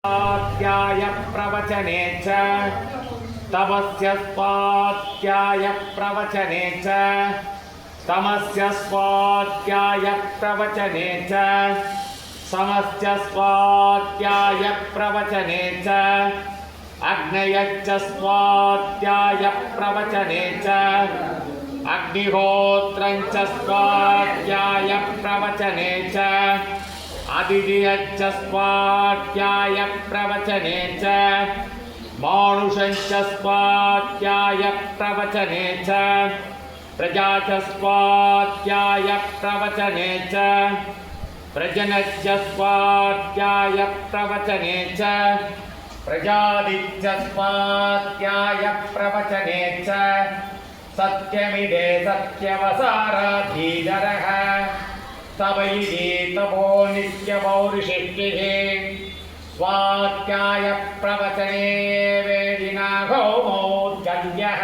स्वाध्याय प्रवचने च तमस्य स्वाध्याय प्रवचने च तमस्य स्वाध्याय प्रवचने च समस्य स्वाध्याय प्रवचने च अग्नयच्च स्वाध्याय प्रवचने च अग्निहोत्रञ्च स्वाध्याय प्रवचने च आदित्यश्च स्वाध्याय प्रवचने च मानुषञ्च स्वाध्याय प्रवचने च प्रजा च स्वाध्याय प्रवचने च प्रजनश्च स्वाध्याय प्रवचने च प्रजादिश्च स्वाध्याय प्रवचने च सत्यमिदे सत्यवसाराधीधरः तवैदे तपो नित्यपौरुषिष्टिः स्वाध्याय प्रवचने वेदिना भौमोद्गल्यः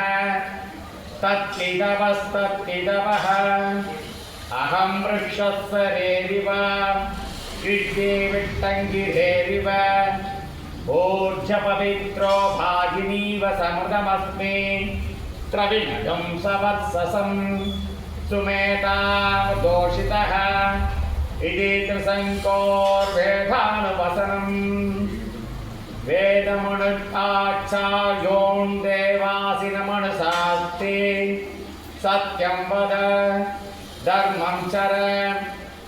तत्तिदवस्तत्तिदवः अहं वृक्षस्वरेरिव युष्ये विट्टङ्गिरेरिव ऊर्ध्वपवित्रो भागिनीव समृतमस्मि त्रविणगं सवत्ससं सुमेधा दोषितः इति त्रिसङ्कोर्वेदानुवसनम् वेदमनुष्ठाचार्योन् देवासिनमनुशास्ति सत्यं वद धर्मं चर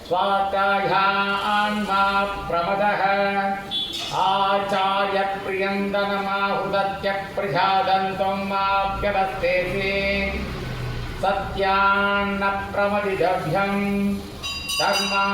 स्वाध्यायान्मा प्रमदः आचार्यप्रियन्दनमाहुदत्य प्रजादन्तं माभ्यवस्तेति सत्यान्न प्रमदितव्यं धर्मा